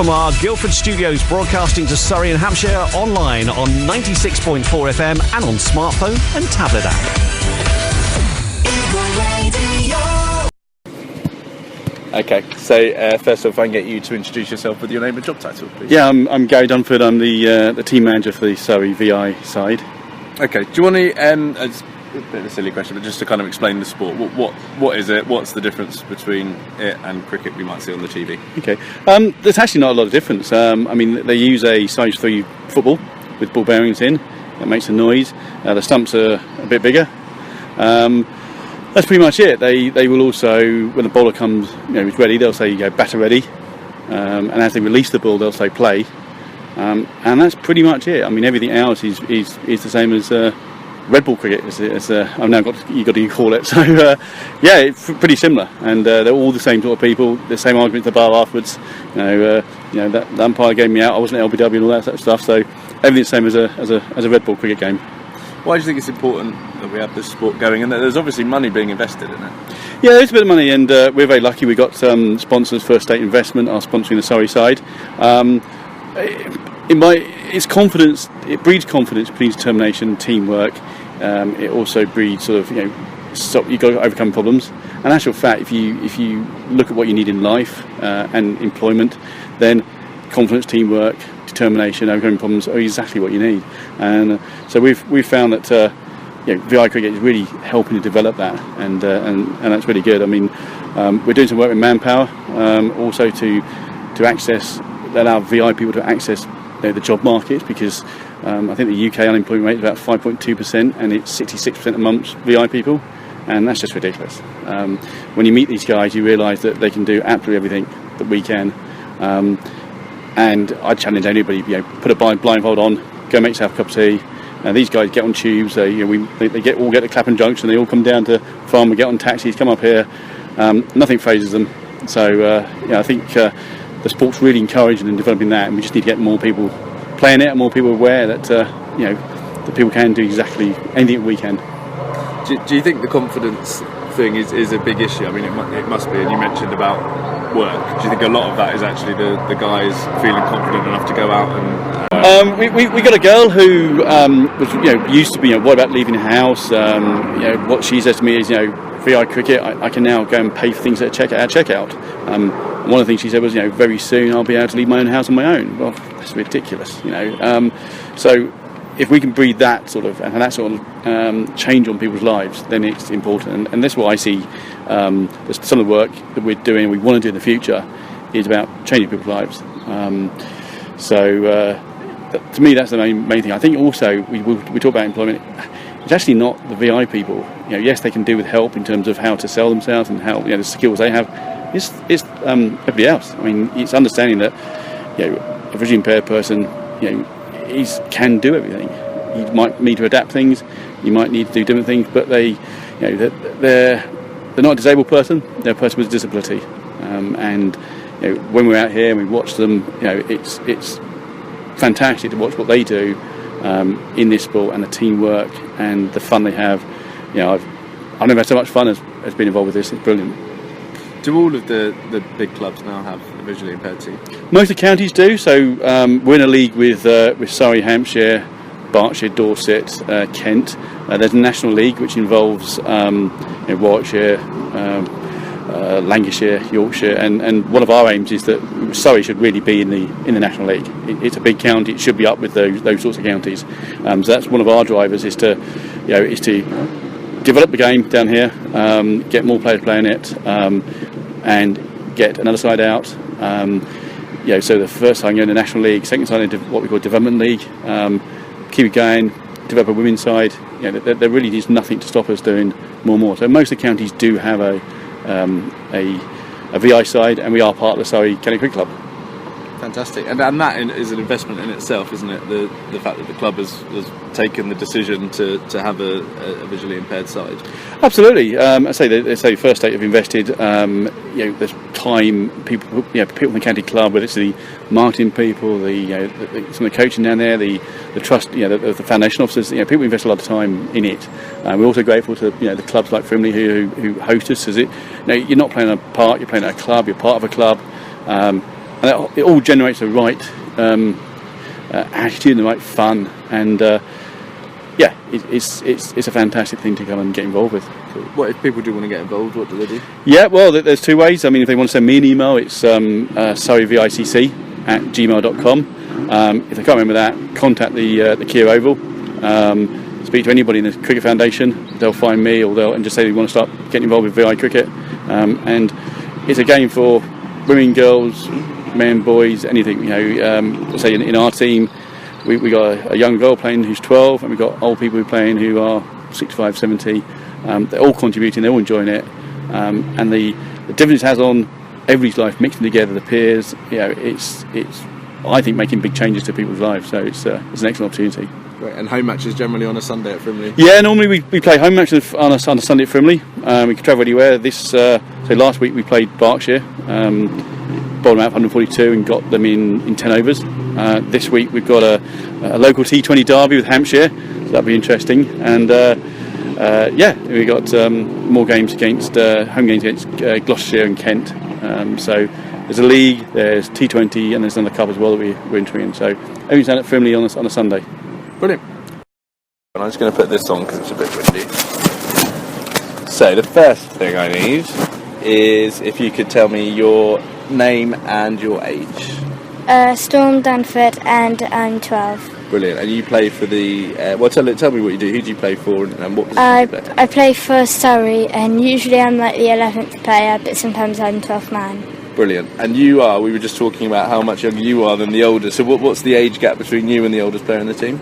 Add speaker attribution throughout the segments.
Speaker 1: from our Guildford studios, broadcasting to Surrey and Hampshire, online on 96.4 FM and on smartphone and tablet app.
Speaker 2: Okay, so first off, if I can get you to introduce yourself with your name and job title, please.
Speaker 3: Yeah, I'm Gary Dunford. I'm the team manager for the Surrey VI side.
Speaker 2: Okay, do you want to, it's a bit of a silly question, but just to kind of explain the sport, what is it? What's the difference between it and cricket we might see on the TV?
Speaker 3: Okay, there's actually not a lot of difference. I mean, they use a size 3 football with ball bearings in. That makes a noise. The stumps are a bit bigger. That's pretty much it. They will also, when the bowler comes, is ready, they'll say, batter ready. And as they release the ball, they'll say play. And that's pretty much it. I mean, everything else is the same as red ball cricket. I've now you've got to call it. So yeah, it's pretty similar. And they're all the same sort of people. The same argument at the bar afterwards. That the umpire gave me out. I wasn't LBW and all that sort of stuff. So everything's the same as a red ball cricket game.
Speaker 2: Why do you think it's important that we have this sport going? And there's obviously money being invested in it.
Speaker 3: Yeah, there's a bit of money, and we're very lucky. We got sponsors. First State Investment are sponsoring the Surrey side. It's confidence. It breeds confidence, breeds determination, teamwork. It also breeds sort of you've got to overcome problems. And actual fact, if you look at what you need in life and employment, then confidence, teamwork, determination, overcoming problems are exactly what you need. And so we've found that VI cricket is really helping to develop that, and that's really good. I mean, we're doing some work with manpower, also to allow VI people to access the job markets, because I think the UK unemployment rate is about 5.2%, and it's 66% amongst VI people, and that's just ridiculous. When you meet these guys, you realise that they can do absolutely everything that we can. And I challenge anybody, put a blindfold on, go make yourself a cup of tea. These guys get on tubes, they all get to Clapham Junction, they all come down to Farnborough, get on taxis, come up here. Nothing phases them. So I think the sport's really encouraging and developing that, and we just need to get more people playing it and more people aware that that people can do exactly anything we can.
Speaker 2: Do you think the confidence thing is a big issue? I mean, it must be. And you mentioned about work. Do you think a lot of that is actually the guys feeling confident enough to go out and?
Speaker 3: We got a girl who was used to be worried about leaving the house. What she says to me is VI cricket, I can now go and pay for things at checkout. One of the things she said was very soon I'll be able to leave my own house on my own. Well, that's ridiculous. So if we can breed that sort of change on people's lives, then it's important. And that's what I see. Some of the work that we're doing, we want to do in the future, is about changing people's lives. To me, that's the main thing. I think also we talk about employment. It's actually not the VI people. Yes, they can do with help in terms of how to sell themselves and how the skills they have. It's everybody else. I mean, it's understanding that a visually impaired person he can do everything. You might need to adapt things. You might need to do different things, but they're not a disabled person. They're a person with a disability. And when we're out here and we watch them, it's fantastic to watch what they do in this sport, and the teamwork and the fun they have. I've never had so much fun as being involved with this. It's brilliant.
Speaker 2: Do all of the big clubs now have a visually impaired team?
Speaker 3: Most of the counties do. So we're in a league with Surrey, Hampshire, Berkshire, Dorset, Kent. There's a national league which involves Warwickshire, Lancashire, Yorkshire, and one of our aims is that Surrey should really be in the national league. It's a big county; it should be up with those sorts of counties. So that's one of our drivers, is to develop the game down here, get more players playing it, and get another side out. So the first side going to the national league, second side into what we call development league. Keep it going, develop a women's side. There really is nothing to stop us doing more and more. So most of the counties do have a VI side, and we are part of the Surrey County Cricket Club.
Speaker 2: Fantastic, and that is an investment in itself, isn't it? The fact that the club has taken the decision to have a visually impaired side. Absolutely.
Speaker 3: I say First State have invested. There's time. People in the county club, whether it's the marketing people, some of the coaching down there, the trust, the foundation officers. People invest a lot of time in it. We're also grateful to the clubs like Frimley who host us. You're not playing a part. You're playing at a club. You're part of a club. and it all generates the right attitude and the right fun, and it's a fantastic thing to come and get involved with.
Speaker 2: What if people do want to get involved? What do they do?
Speaker 3: Yeah, well, there's two ways. I mean, if they want to send me an email, it's surreyvicc@gmail.com. If they can't remember that, contact the Kia Oval. Speak to anybody in the Cricket Foundation. They'll find me, and just say they want to start getting involved with VI cricket. And it's a game for women, girls, men, boys, anything. Say in our team, we got a young girl playing who's 12, and we've got old people playing who are 65, 70. They're all contributing, they're all enjoying it, and the difference it has on everybody's life, mixing together the peers. It's I think making big changes to people's lives. So it's an excellent opportunity.
Speaker 2: Right, and home matches generally on a Sunday at Frimley?
Speaker 3: Yeah, normally we play home matches on a Sunday at Frimley. We can travel anywhere. So last week we played Berkshire, bowled them out 142 and got them in 10 overs. This week we've got a local T20 derby with Hampshire, so that'll be interesting. And we got more games against home games against Gloucestershire and Kent. So there's a league, there's T20, and there's another cup as well that we're entering in. So everything's done at Frimley on a Sunday.
Speaker 2: Brilliant. And I'm just going to put this on because it's a bit windy. So the first thing I need is if you could tell me your name and your age.
Speaker 4: Storme Dunford, and I'm 12.
Speaker 2: Brilliant. And you play for the... tell me what you do. Who do you play for and what position do you play?
Speaker 4: I play for Surrey, and usually I'm like the 11th player, but sometimes I'm 12th man.
Speaker 2: Brilliant. And we were just talking about how much younger you are than the oldest. So what's the age gap between you and the oldest player in the team?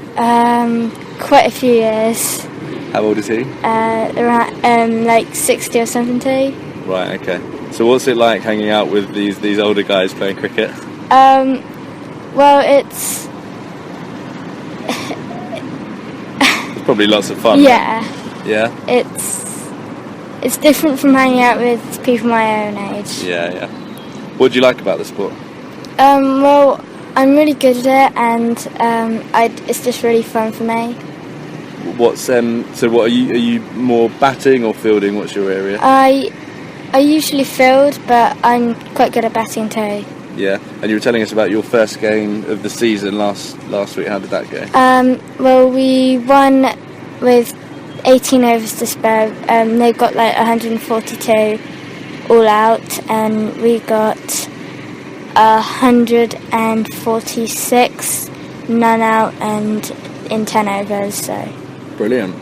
Speaker 4: Quite a few years.
Speaker 2: How old is he?
Speaker 4: Around like 60 or 70.
Speaker 2: Right, okay. So what's it like hanging out with these older guys playing cricket?
Speaker 4: Well, it's
Speaker 2: probably lots of fun.
Speaker 4: Yeah.
Speaker 2: Right? Yeah?
Speaker 4: It's different from hanging out with people my own age.
Speaker 2: Yeah. What do you like about the sport?
Speaker 4: Well, I'm really good at it, and it's just really fun for me.
Speaker 2: What are you more batting or fielding? What's your area?
Speaker 4: I usually field, but I'm quite good at batting too.
Speaker 2: Yeah, and you were telling us about your first game of the season last week. How did that go?
Speaker 4: Well, we won with 18 overs to spare. They got like 142 all out, and we got 146 none out and in 10 overs. So
Speaker 2: brilliant.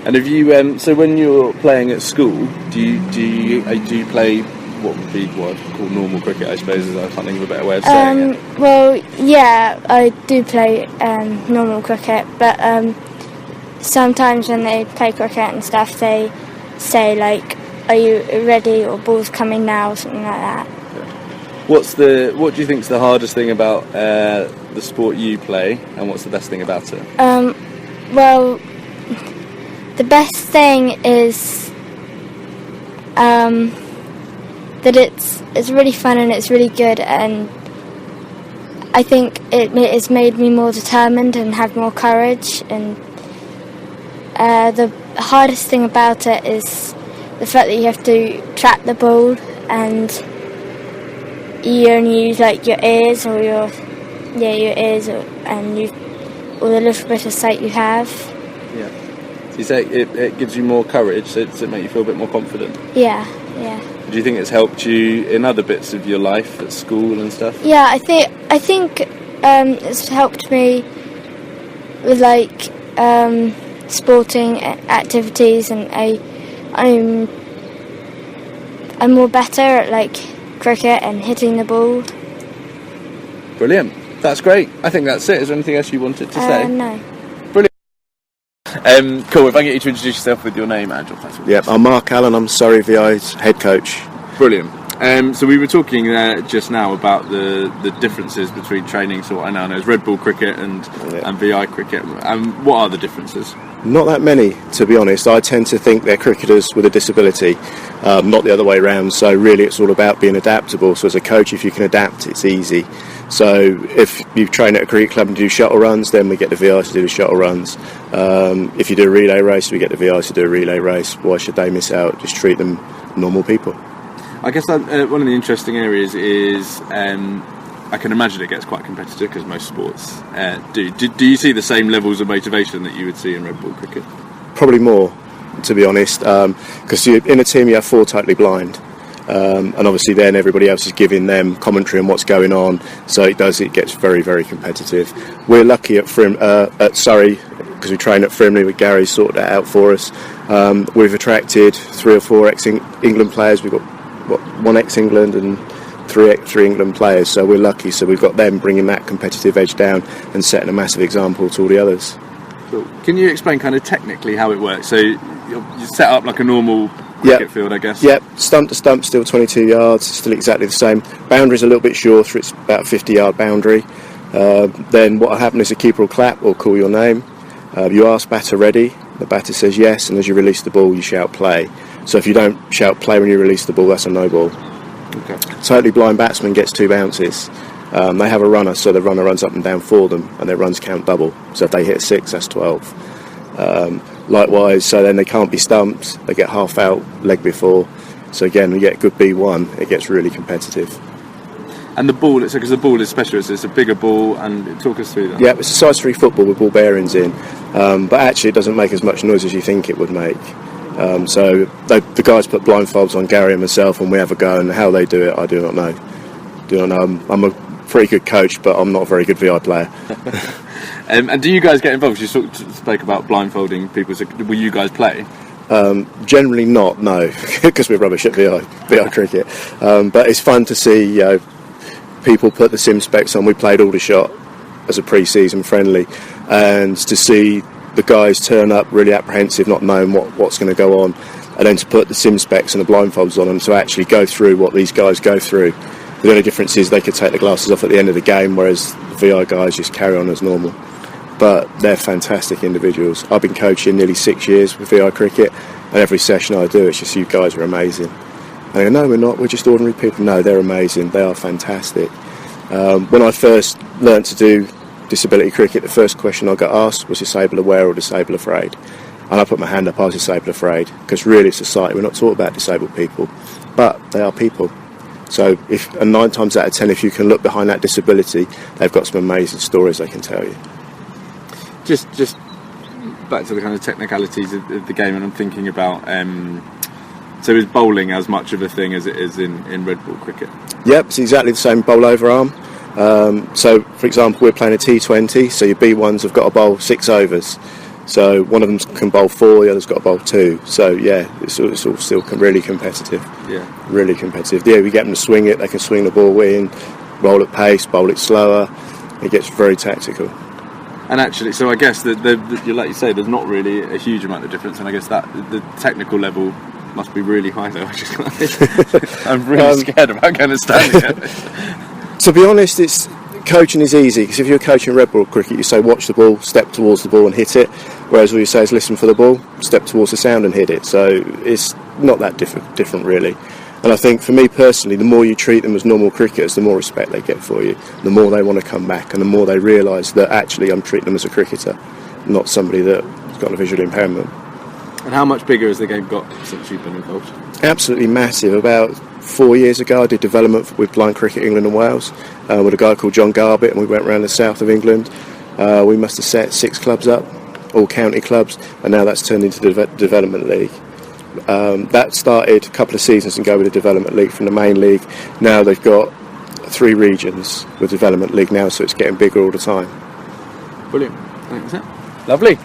Speaker 2: And have you? So when you're playing at school, do you play what would be what I'd call normal cricket? I suppose I can't think of a better way of saying it.
Speaker 4: Well, yeah, I do play normal cricket, but sometimes when they play cricket and stuff, they say like, "Are you ready?" or "Ball's coming now," or something like that.
Speaker 2: What do you think's the hardest thing about the sport you play, and what's the best thing about it?
Speaker 4: Well, the best thing is that it's really fun and it's really good, and I think it's made me more determined and have more courage. And the hardest thing about it is the fact that you have to track the ball, and you only use like your ears or your ears or the little bit of sight you have.
Speaker 2: Yeah. So you say it gives you more courage, so does it make you feel a bit more confident?
Speaker 4: Yeah.
Speaker 2: Do you think it's helped you in other bits of your life at school and stuff?
Speaker 4: Yeah, I think it's helped me with like sporting activities, and I'm more better at like cricket and hitting the ball.
Speaker 2: Brilliant. That's great. I think that's it. Is there anything else you wanted to say?
Speaker 4: No.
Speaker 2: Brilliant. Cool. If I get you to introduce yourself with your name and your title.
Speaker 5: Yep, I'm Mark Allen. I'm Surrey VI's head coach.
Speaker 2: Brilliant. So we were talking just now about the differences between training, so what I now know is Red Bull cricket and VI cricket. What are the differences?
Speaker 5: Not that many, to be honest. I tend to think they're cricketers with a disability, not the other way around. So really it's all about being adaptable. So as a coach, if you can adapt, it's easy. So if you train at a cricket club and do shuttle runs, then we get the VIs to do the shuttle runs. If you do a relay race, we get the VIs to do a relay race. Why should they miss out? Just treat them normal people.
Speaker 2: I guess one of the interesting areas is I can imagine it gets quite competitive because most sports do. Do you see the same levels of motivation that you would see in red ball cricket?
Speaker 5: Probably more, to be honest, because in a team you have 4 totally blind. And obviously then everybody else is giving them commentary on what's going on, so it gets very, very competitive. We're lucky at Surrey, because we train at Frimley with Gary, sorted that out for us. We've attracted 3 or 4 ex-England players. We've got 1 ex-England and 3 England players, so we're lucky. So we've got them bringing that competitive edge down and setting a massive example to all the others.
Speaker 2: Cool. Can you explain kind of technically how it works? So you set up like a normal cricket field, I guess?
Speaker 5: Yep, stump to stump, still 22 yards, still exactly the same. Boundary's a little bit shorter, it's about a 50-yard boundary. Then what will happen is the keeper will clap or call your name. You ask batter ready, the batter says yes, and as you release the ball, you shout play. So if you don't shout play when you release the ball, that's a no ball.
Speaker 2: Okay.
Speaker 5: Totally blind batsman gets 2 bounces. They have a runner, so the runner runs up and down for them, and their runs count double. So if they hit 6, that's 12. Likewise, so then they can't be stumped, they get half out, leg before. So again, we get good B1, it gets really competitive.
Speaker 2: And the ball, because the ball is special, it's a bigger ball, and talk us through that.
Speaker 5: Yeah, it's a size 3 football with ball bearings in, but actually it doesn't make as much noise as you think it would make. So the guys put blindfolds on Gary and myself, and we have a go, and how they do it, I do not know. I'm a pretty good coach, but I'm not a very good VI player.
Speaker 2: And do you guys get involved? You spoke about blindfolding people, so will you guys play?
Speaker 5: Generally not, no, because we're rubbish at VI cricket. But it's fun to see people put the sim specs on. We played Aldershot as a pre-season friendly, and to see the guys turn up really apprehensive, not knowing what's going to go on, and then to put the sim specs and the blindfolds on them to actually go through what these guys go through. The only difference is they could take the glasses off at the end of the game, whereas the VI guys just carry on as normal. But they're fantastic individuals. I've been coaching nearly 6 years with VI cricket, and every session I do, it's just, you guys are amazing. And I go, no, we're not, we're just ordinary people. No, they're amazing, they are fantastic. When I first learnt to do disability cricket, the first question I got asked was disabled aware or disabled afraid. And I put my hand up, I was disabled afraid, because really society, we're not taught about disabled people, but they are people. So 9 times out of 10, if you can look behind that disability, they've got some amazing stories they can tell you.
Speaker 2: Just back to the kind of technicalities of the game, and I'm thinking about so is bowling as much of a thing as it is in red ball cricket? Yep,
Speaker 5: it's exactly the same, bowl over arm. So for example, we're playing a T20, so your B1s have got to bowl 6 overs. So one of them can bowl 4, the other's got to bowl 2. So yeah, it's all still really competitive.
Speaker 2: Yeah, really competitive.
Speaker 5: Yeah, we get them to swing it, they can swing the ball in, roll at pace, bowl it slower. It gets very tactical.
Speaker 2: And actually, so I guess that like you say, there's not really a huge amount of difference, and I guess that the technical level must be really high though. I'm really scared about going to stand it.
Speaker 5: To be honest, coaching is easy, because if you're coaching red ball cricket, you say watch the ball, step towards the ball and hit it, whereas all you say is listen for the ball, step towards the sound and hit it. So it's not that different really. And I think for me personally, the more you treat them as normal cricketers, the more respect they get for you, the more they want to come back, and the more they realise that actually I'm treating them as a cricketer, not somebody that's got a visual impairment.
Speaker 2: And how much bigger has the game got since you've been involved?
Speaker 5: Absolutely massive. About 4 years ago I did development with Blind Cricket England and Wales with a guy called John Garbett, and we went around the south of England. We must have set 6 clubs up, all county clubs, and now that's turned into the Development League. That started a couple of seasons ago with the Development League from the main league. Now they've got 3 regions with Development League now, so it's getting bigger all the time.
Speaker 2: Brilliant. Thanks. Lovely.